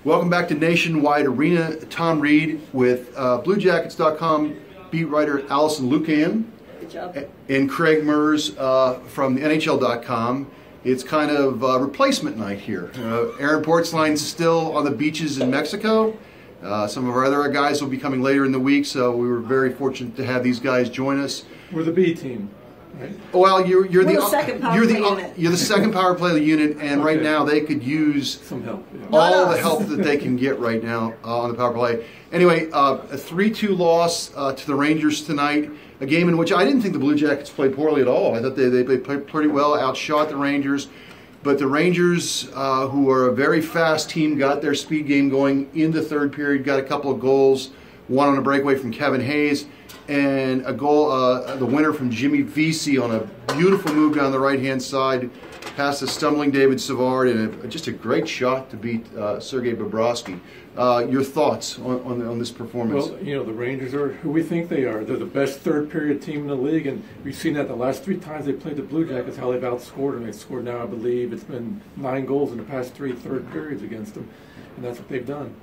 Welcome back to Nationwide Arena. Tom Reed with BlueJackets.com beat writer Alison Lukan. Good job. And Craig Merz from the NHL.com. It's kind of replacement night here. Aaron Portzline's still on the beaches in Mexico. Some of our other guys will be coming later in the week, so we were very fortunate to have these guys join us. We're the B team. Right? Well, you're the second power play unit. You're the second power play unit, and right now they could use some help. Yeah. All the help that they can get right now on the power play. Anyway, a 3-2 loss to the Rangers tonight. A game in which I didn't think the Blue Jackets played poorly at all. I thought they played pretty well, outshot the Rangers. But the Rangers, who are a very fast team, got their speed game going in the third period, got a couple of goals, one on a breakaway from Kevin Hayes, and a goal, the winner from Jimmy Vesey on a beautiful move down the right-hand side, past the stumbling David Savard, and just a great shot to beat Sergei Bobrovsky. Your thoughts on this performance? Well, you know, the Rangers are who we think they are. They're the best third-period team in the league, and we've seen that the last 3 times they played the Blue Jackets, how they've outscored them. They've scored now, I believe, it's been 9 goals in the past 3 third periods against them, and that's what they've done.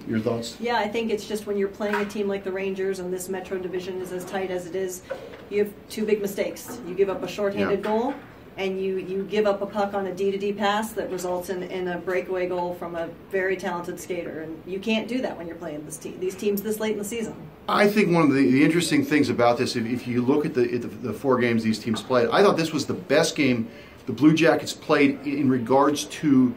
Your thoughts? Yeah, I think it's just when you're playing a team like the Rangers and this Metro division is as tight as it is, you have 2 big mistakes. You give up a shorthanded goal, and you give up a puck on a D-to-D pass that results in a breakaway goal from a very talented skater. And you can't do that when you're playing these teams this late in the season. I think one of the interesting things about this, if you look at the 4 games these teams played, I thought this was the best game the Blue Jackets played in regards to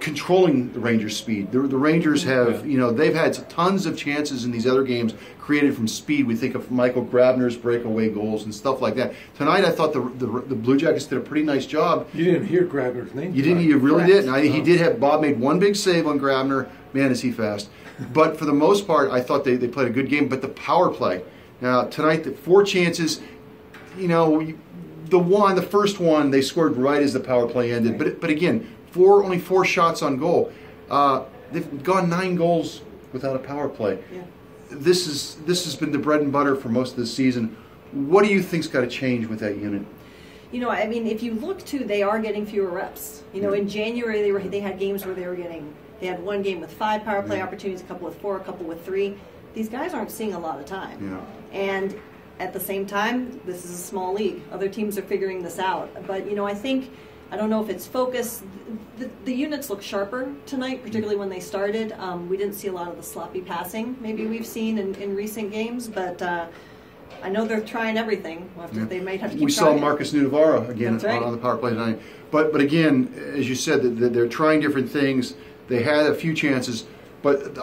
controlling the Rangers' speed. The Rangers have, you know, they've had tons of chances in these other games created from speed. We think of Michael Grabner's breakaway goals and stuff like that. Tonight, I thought the Blue Jackets did a pretty nice job. You didn't hear Grabner's name. You didn't. You really didn't. He did have. Bob made one big save on Grabner. Man, is he fast! But for the most part, I thought they played a good game. But the power play. Now tonight, the 4 chances. You know, the first one they scored right as the power play ended. But again. Only 4 shots on goal. They've gone 9 goals without a power play. Yeah. This has been the bread and butter for most of the season. What do you think's got to change with that unit? You know, I mean, if you look to, they are getting fewer reps. You know, in January they had games where they had 1 game with 5 power play opportunities, a couple with 4, a couple with 3. These guys aren't seeing a lot of time. Yeah. And at the same time, this is a small league. Other teams are figuring this out. But you know, I don't know if it's focus. The units look sharper tonight, particularly when they started. We didn't see a lot of the sloppy passing maybe we've seen in recent games, but I know they're trying everything. They might have to keep trying. We saw Marcus Nudavara again on the power play tonight. But again, as you said, they're trying different things. They had a few chances, but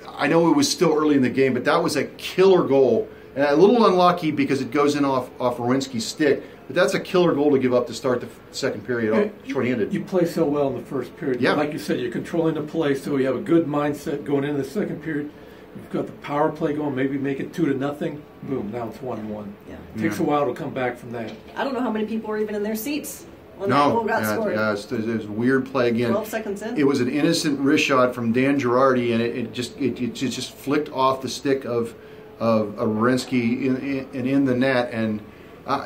I know it was still early in the game, but that was a killer goal. And a little unlucky because it goes in off Werenski's stick. But that's a killer goal to give up to start the second period shorthanded. You play so well in the first period. Yeah. Like you said, you're controlling the play, so you have a good mindset going into the second period. You've got the power play going, maybe make it 2-0. Boom, now it's 1-1. Yeah. It takes a while to come back from that. I don't know how many people were even in their seats when that goal got scored. Yeah, it was a weird play again. 12 seconds in. It was an innocent wrist shot from Dan Girardi, and it just flicked off the stick of Werenski and in the net, and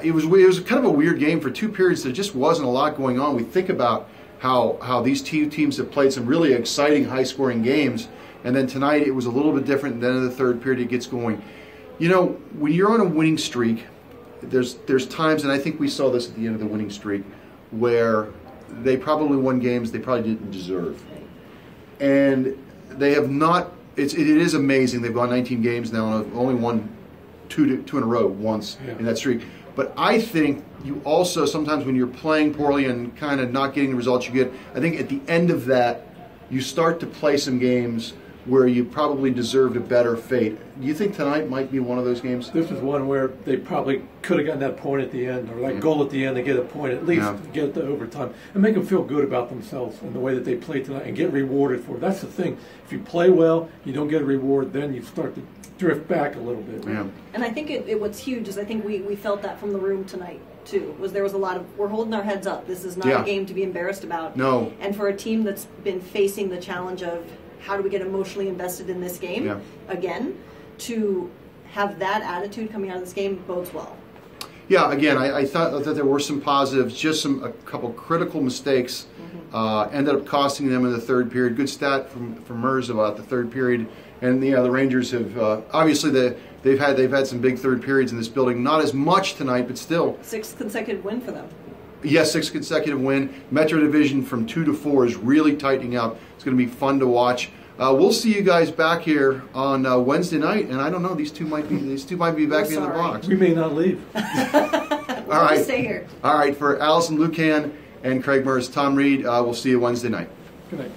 it was kind of a weird game for 2 periods. There just wasn't a lot going on. We think about how these 2 teams have played some really exciting, high-scoring games, and then tonight it was a little bit different. Then in the third period it gets going. You know, when you're on a winning streak, there's times, and I think we saw this at the end of the winning streak, where they probably won games they probably didn't deserve, and they have not. It is amazing. They've gone 19 games now and only won two in a row once in that streak. But I think you also, sometimes when you're playing poorly and kind of not getting the results you get, I think at the end of that, you start to play some games where you probably deserved a better fate. Do you think tonight might be one of those games? This is one where they probably could have gotten that point at the end, or that goal at the end to get a point, at least get it to overtime, and make them feel good about themselves and the way that they played tonight and get rewarded for it. That's the thing. If you play well, you don't get a reward, then you start to drift back a little bit. Yeah. And I think what's huge is I think we felt that from the room tonight too. There was a lot of, we're holding our heads up. This is not a game to be embarrassed about. No. And for a team that's been facing the challenge of how do we get emotionally invested in this game again, to have that attitude coming out of this game bodes well. yeah, again, I thought that there were some positives, just a couple critical mistakes ended up costing them in the third period. Good stat from Merz about the third period. And the Rangers have obviously they've had some big third periods in this building. Not as much tonight, but still. 6th consecutive win for them. Yes, 6th consecutive win. Metro Division from 2 to 4 is really tightening up. It's going to be fun to watch. We'll see you guys back here on Wednesday night, and I don't know, these two might be back in the box. We may not leave. All right, stay here. All right, for Alison Lukan and Craig Merz, Tom Reed. We'll see you Wednesday night. Good night.